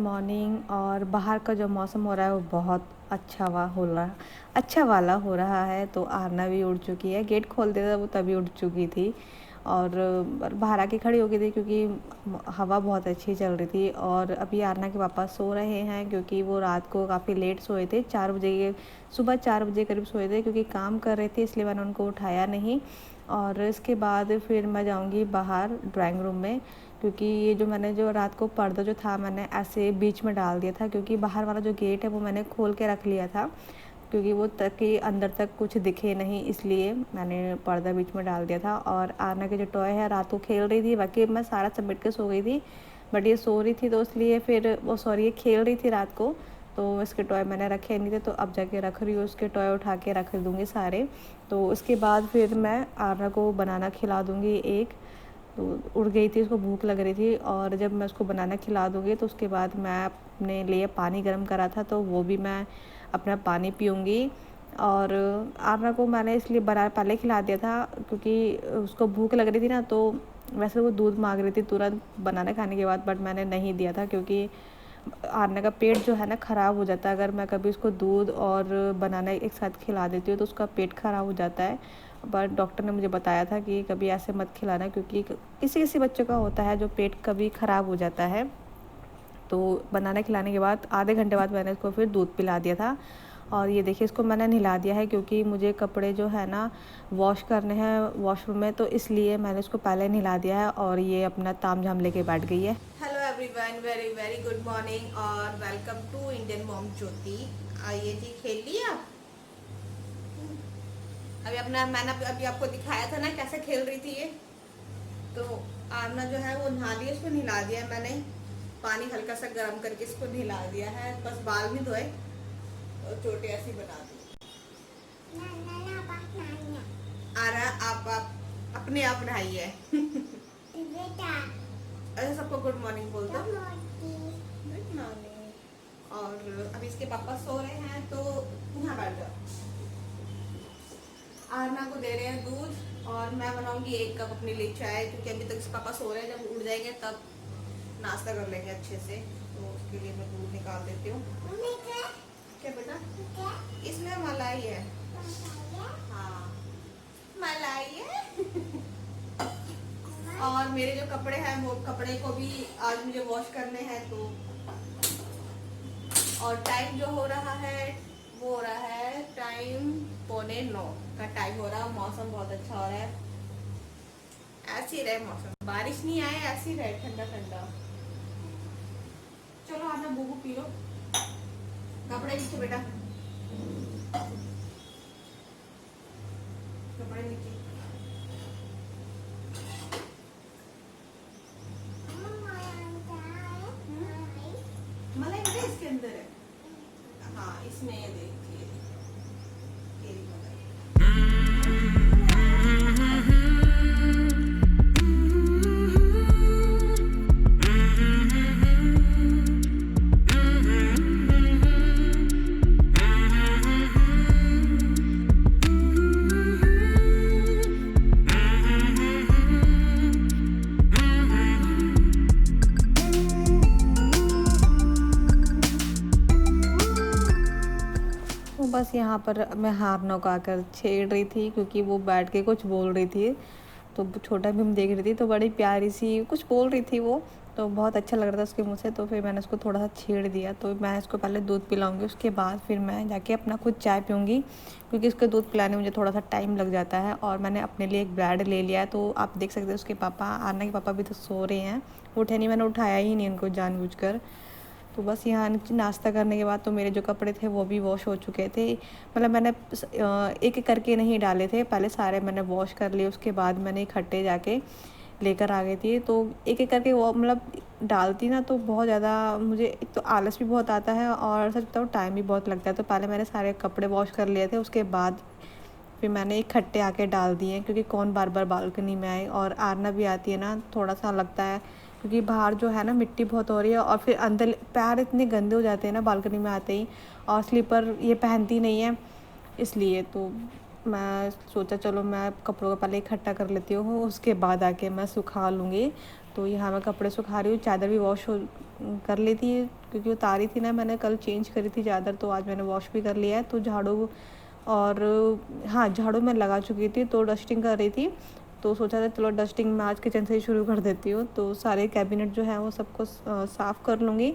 Morning. और बाहर का जो मौसम हो रहा है वो बहुत अच्छा वाला हो रहा है। तो आरना भी उड़ चुकी है, गेट खोल दिया था वो तभी उड़ चुकी थी और बाहर आके खड़ी हो गई थी क्योंकि हवा बहुत अच्छी चल रही थी। और अभी आरना के पापा सो रहे हैं क्योंकि वो रात को काफ़ी लेट सोए थे, 4 बजे सुबह 4 बजे करीब सोए थे क्योंकि काम कर रहे थे, इसलिए मैंने उनको उठाया नहीं। और इसके बाद फिर मैं जाऊंगी बाहर ड्राइंग रूम में क्योंकि ये जो रात को पर्दा जो था मैंने ऐसे बीच में डाल दिया था क्योंकि बाहर वाला जो गेट है वो मैंने खोल के रख लिया था क्योंकि वो ताकि अंदर तक कुछ दिखे नहीं, इसलिए मैंने पर्दा बीच में डाल दिया था। और आरना के जो टॉय है रात को खेल रही थी, बाकी मैं सारा समेट के सो गई थी बट ये सो रही थी तो इसलिए फिर ये खेल रही थी रात को, तो इसके टॉय मैंने रखे नहीं थे तो अब जाके रख रही हूँ, उसके टॉय उठा के रख दूँगी सारे। तो उसके बाद फिर मैं आरना को बनाना खिला दूँगी एक। तो उड़ गई थी, उसको भूख लग रही थी और जब मैं उसको बनाना खिला दूँगी तो उसके बाद मैं अपने लिए पानी गर्म करा था तो वो भी मैं अपना पानी पीऊँगी। और आरना को मैंने इसलिए बना पहले खिला दिया था क्योंकि उसको भूख लग रही थी ना, तो वैसे वो दूध मांग रही थी तुरंत बनाना खाने के बाद, बट मैंने नहीं दिया था क्योंकि आरना का पेट जो है ना ख़राब हो जाता है। अगर मैं कभी उसको दूध और बनाना एक साथ खिला देती हूँ तो उसका पेट ख़राब हो जाता है। बट डॉक्टर ने मुझे बताया था कि कभी ऐसे मत खिलाना क्योंकि किसी किसी बच्चों का होता है जो पेट कभी ख़राब हो जाता है। तो बनाना खिलाने के बाद आधे घंटे बाद मैंने इसको फिर दूध पिला दिया था। और ये देखिए इसको मैंने नहला दिया है क्योंकि मुझे कपड़े जो है ना वॉश करने हैं वॉशरूम में, तो इसलिए मैंने इसको पहले नहला दिया है और ये अपना ताम झाम लेके बैठ गई है। Hello everyone, very very good morning और वेलकम टू इंडियन मॉम ज्योति। आइए जी, खेल लिया। मैंने अभी आपको दिखाया था ना कैसे खेल रही थी ये। तो आरना जो है वो नहा लिया, उसको नहला दिया मैंने, पानी हल्का सा गर्म करके इसको नहला दिया है, बस बाल नहीं धोए और चोटी ऐसी बना दी। आरा आप अपने आप नहाइए। अच्छा, सबको गुड मॉर्निंग बोल दो। Good morning. और अभी इसके पापा सो रहे हैं तो यहाँ बैठ जाओ। आरना को दे रहे हैं दूध और मैं बनाऊंगी 1 कप अपने लिए चाय क्योंकि अभी तक इसके पापा सो रहे हैं, जब उठ जाएंगे तब नाश्ता कर लेंगे अच्छे से। तो उसके लिए मैं दूध निकाल देती हूँ। क्या बेटा? इसमें मलाई है। हाँ, मलाई है। और मेरे जो कपड़े हैं वो कपड़े को भी आज मुझे वॉश करने हैं। तो और टाइम जो हो रहा है वो हो रहा है टाइम 8:45 का टाइम हो रहा है। मौसम बहुत अच्छा हो रहा है, ऐसे ही रहे मौसम, बारिश नहीं आए, ऐसे ही रहे ठंडा ठंडा। चलो आना बूबू पी लो। कपड़े नीचे बेटा, कपड़े नीचे। मलाई बेटा इसके अंदर है। हाँ, इसमें ये देखिए तेरी मलाई। तो बस यहाँ पर मैं हार नौकाकर छेड़ रही थी क्योंकि वो बैठ के कुछ बोल रही थी, तो छोटा भीम देख रही थी तो बड़ी प्यारी सी कुछ बोल रही थी वो, तो बहुत अच्छा लग रहा था उसके मुँह से। तो फिर मैंने उसको थोड़ा सा छेड़ दिया। तो मैं इसको पहले दूध पिलाऊंगी, उसके बाद फिर मैं जाके अपना खुद चाय पीऊँगी क्योंकि उसको दूध पिलाने में मुझे थोड़ा सा टाइम लग जाता है। और मैंने अपने लिए एक ब्रेड ले लिया है, तो आप देख सकते हैं उसके पापा, आरना के पापा भी तो सो रहे हैं, उठे नहीं, मैंने उठाया ही नहीं उनको जानबूझकर। तो बस यहाँ नाश्ता करने के बाद तो मेरे जो कपड़े थे वो भी वॉश हो चुके थे, मतलब मैंने एक एक करके नहीं डाले थे, पहले सारे मैंने वॉश कर लिए, उसके बाद मैंने इकट्ठे जाके लेकर आ गई थी। तो एक एक करके वो मतलब डालती ना तो बहुत ज़्यादा मुझे एक तो आलस भी बहुत आता है और सच बताऊँ टाइम भी बहुत लगता है। तो पहले मैंने सारे कपड़े वॉश कर लिए थे, उसके बाद फिर मैंने इकट्ठे आके डाल दिए क्योंकि कौन बार बार बालकनी में आए। और आरना भी आती है ना, थोड़ा सा लगता है क्योंकि बाहर जो है ना मिट्टी बहुत हो रही है और फिर अंदर पैर इतने गंदे हो जाते हैं ना बालकनी में आते ही, और स्लीपर ये पहनती नहीं है, इसलिए तो मैं सोचा चलो मैं कपड़ों को पहले इकट्ठा कर लेती हूँ, उसके बाद आके मैं सुखा लूँगी। तो यहाँ मैं कपड़े सुखा रही हूँ, चादर भी वॉश कर ली थी, क्योंकि उतारी थी ना मैंने, कल चेंज करी थी चादर, तो आज मैंने वॉश भी कर लिया है। तो झाड़ू और हाँ, झाड़ू मैं लगा चुकी थी, तो डस्टिंग कर रही थी, तो सोचा था चलो डस्टिंग मैं आज किचन से ही शुरू कर देती हूँ। तो सारे कैबिनेट जो है वो सबको साफ़ कर लूँगी।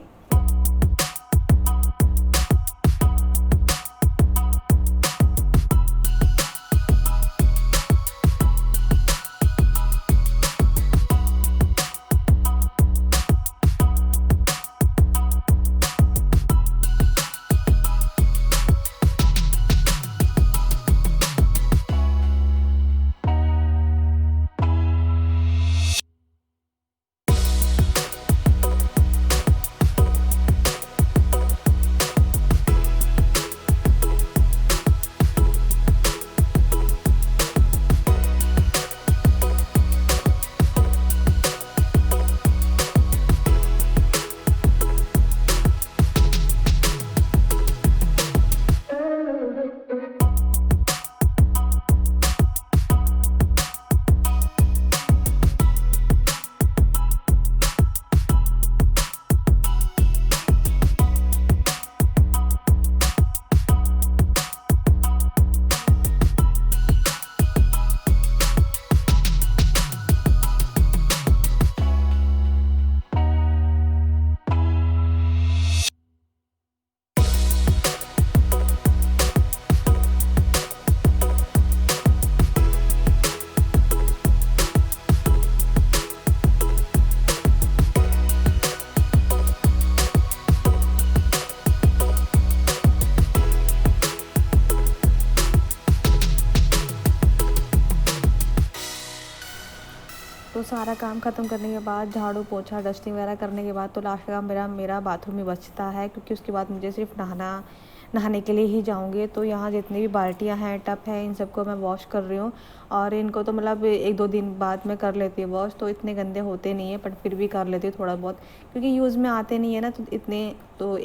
तो सारा काम ख़त्म करने के बाद, झाड़ू पोछा डस्टिंग वगैरह करने के बाद, तो लास्ट का मेरा बाथरूम ही बचता है, क्योंकि उसके बाद मुझे सिर्फ नहाने के लिए ही जाऊंगी। तो यहाँ जितनी भी बाल्टियाँ हैं, टब है, इन सबको मैं वॉश कर रही हूँ। और इनको तो मतलब 1-2 दिन बाद में कर लेती हूँ वॉश, तो इतने गंदे होते नहीं है, बट फिर भी कर लेती हूँ थोड़ा बहुत, क्योंकि यूज़ में आते नहीं है ना। तो इतने तो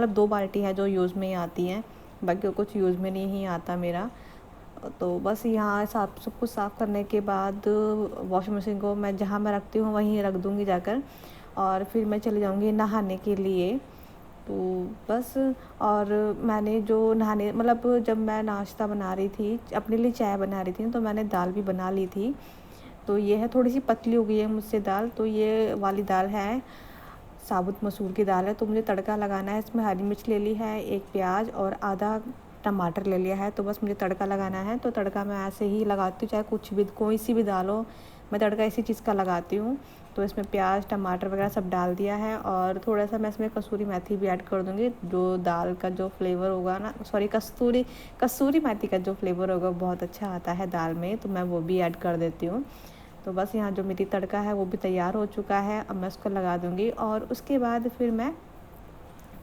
2 बाल्टी है जो यूज़ में ही आती हैं, बाकी कुछ यूज़ में नहीं आता मेरा। तो बस यहाँ सब कुछ साफ़ करने के बाद वॉशिंग मशीन को मैं जहाँ मैं रखती हूँ वहीं रख दूँगी जाकर, और फिर मैं चली जाऊँगी नहाने के लिए। तो बस, और मैंने जो नहाने मतलब जब मैं नाश्ता बना रही थी, अपने लिए चाय बना रही थी, तो मैंने दाल भी बना ली थी। तो ये है, थोड़ी सी पतली हो गई है मुझसे दाल। तो ये वाली दाल है, साबुत मसूर की दाल है। तो मुझे तड़का लगाना है, इसमें हरी मिर्च ले ली है, 1 प्याज और आधा टमाटर ले लिया है। तो बस मुझे तड़का लगाना है। तो तड़का मैं ऐसे ही लगाती हूँ, चाहे कुछ भी कोई सी भी दाल हो, मैं तड़का इसी चीज़ का लगाती हूँ। तो इसमें प्याज टमाटर वगैरह सब डाल दिया है, और थोड़ा सा मैं इसमें कसूरी मेथी भी ऐड कर दूँगी। जो दाल का जो फ्लेवर होगा ना, सॉरी, कसूरी मेथी का जो फ्लेवर होगा बहुत अच्छा आता है दाल में, तो मैं वो भी ऐड कर देती हूँ। तो बस यहाँ जो मेरी तड़का है वो भी तैयार हो चुका है, अब मैं उसको लगा दूँगी। और उसके बाद फिर मैं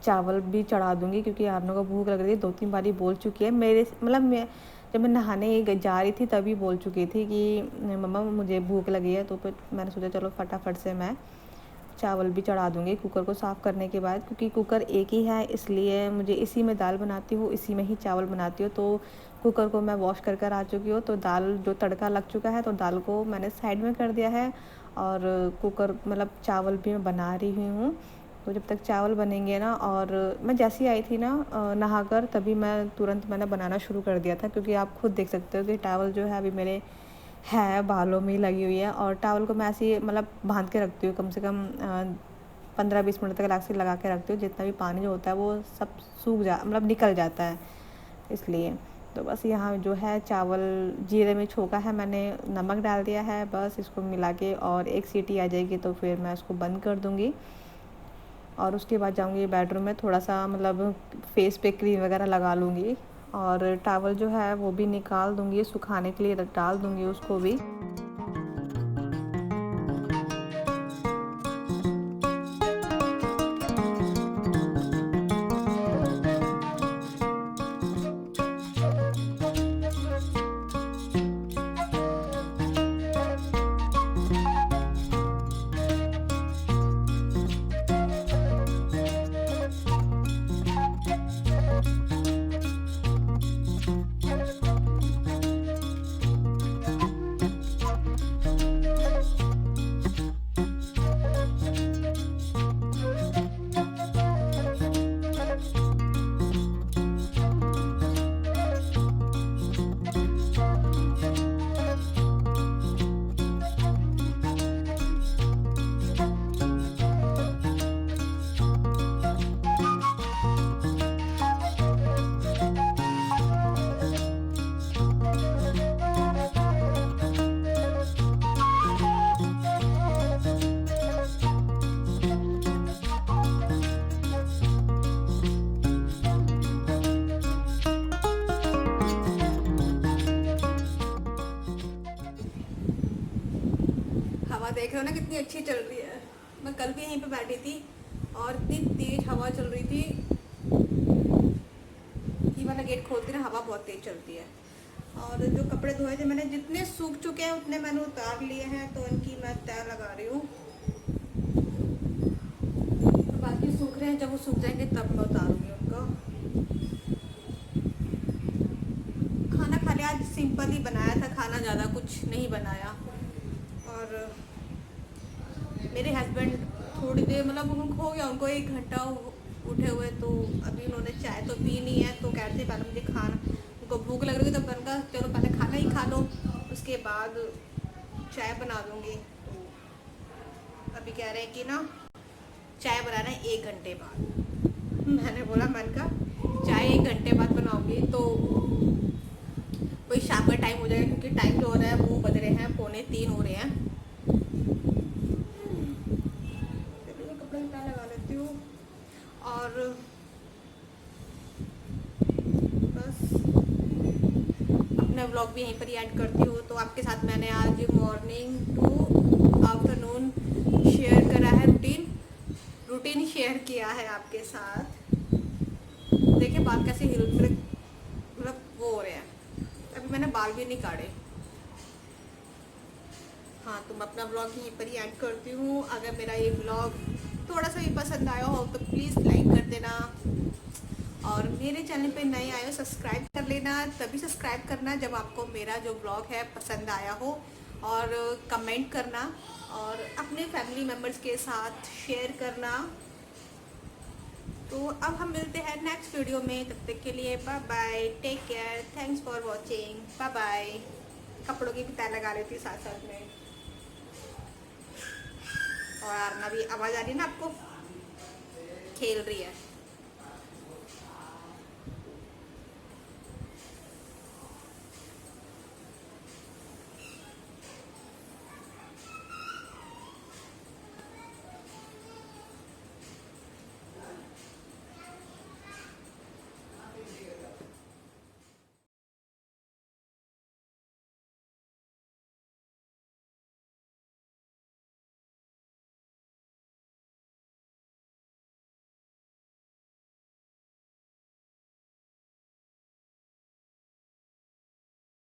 चावल भी चढ़ा दूँगी, क्योंकि आरनू को भूख लग रही है। 2-3 बार ही बोल चुकी है, मेरे मतलब मैं जब मैं नहाने जा रही थी तभी बोल चुकी थी कि मम्मा मुझे भूख लगी है। तो फिर मैंने सोचा चलो फटाफट से मैं चावल भी चढ़ा दूँगी कुकर को साफ़ करने के बाद, क्योंकि कुकर एक ही है, इसलिए मुझे इसी में दाल बनाती हूँ, इसी में ही चावल बनाती हूँ। तो कुकर को मैं वॉश कर आ चुकी हूँ। तो दाल जो तड़का लग चुका है, तो दाल को मैंने साइड में कर दिया है, और कुकर मतलब चावल भी मैं बना रही हूँ। तो जब तक चावल बनेंगे ना, और मैं जैसे ही आई थी ना नहाकर, तभी मैं तुरंत मैंने बनाना शुरू कर दिया था, क्योंकि आप खुद देख सकते हो कि टावल जो है अभी मेरे है बालों में ही लगी हुई है। और टावल को मैं ऐसे ही मतलब बांध के रखती हूँ, कम से कम 15-20 मिनट तक ऐसे लगा के रखती हूँ, जितना भी पानी जो होता है वो सब मतलब निकल जाता है, इसलिए। तो बस यहाँ जो है चावल जीरे में छोका है मैंने, नमक डाल दिया है, बस इसको मिला के, और 1 सीटी आ जाएगी तो फिर मैं उसको बंद कर दूँगी। और उसके बाद जाऊँगी बेडरूम में, थोड़ा सा मतलब फेस पे क्रीम वगैरह लगा लूँगी, और टावल जो है वो भी निकाल दूँगी, सुखाने के लिए डाल दूँगी उसको भी। देख रहे हो ना कितनी अच्छी चल रही है। मैं कल भी यहीं पे बैठी थी और इतनी तेज हवा चल रही थी। ये वाला गेट खोलती ना हवा बहुत तेज चलती है। और जो कपड़े धोए थे मैंने, जितने सूख चुके हैं उतने मैंने उतार लिए हैं, तो इनकी मैं तह लगा रही हूँ। तो बाकी सूख रहे हैं, जब वो सूख जाएंगे तब मैं उतारूंगी उनको। खाना खा लिया, आज सिंपल ही बनाया था खाना, ज़्यादा कुछ नहीं बनाया। और मेरे हस्बैंड थोड़ी देर मतलब उनको हो गया, उनको 1 घंटा उठे हुए, तो अभी उन्होंने चाय तो पी नहीं है, तो कहते पहले मुझे खाना, उनको भूख लग रही थी, तो मैंने कहा चलो पहले खाना ही खा लो, उसके बाद चाय बना दूँगी। तो अभी कह रहे हैं कि ना चाय बनाना 1 घंटे बाद। मैंने बोला, मैंने कहा चाय 1 घंटे बाद बनाऊँगी तो वही शाम का टाइम हो जाएगा, क्योंकि टाइम जो हो रहा है वो बज रहे हैं 2:45 हो रहे हैं। कपड़े लगा लेती हूँ और बस अपना व्लॉग भी यहीं पर ही ऐड करती हूँ। तो आपके साथ मैंने आज मॉर्निंग टू आफ्टरनून शेयर करा है, रूटीन शेयर किया है आपके साथ। देखिए बाल कैसे हिल मतलब वो हो रहे हैं। अभी मैंने बाल भी नहीं काटे। हाँ, तो मैं अपना व्लॉग यहीं पर ही ऐड करती हूँ। अगर मेरा ये व्लॉग थोड़ा सा भी पसंद आया हो तो प्लीज़ लाइक कर देना, और मेरे चैनल पे नए आए हो सब्सक्राइब कर लेना। तभी सब्सक्राइब करना जब आपको मेरा जो व्लॉग है पसंद आया हो, और कमेंट करना और अपने फैमिली मेम्बर्स के साथ शेयर करना। तो अब हम मिलते हैं नेक्स्ट वीडियो में, तब तक के लिए bye bye, take care, thanks for watching, bye bye. कपड़ों की भी तह लगा लेती साथ साथ में। और आरना भी आवाज़ आ रही है ना आपको, खेल रही है।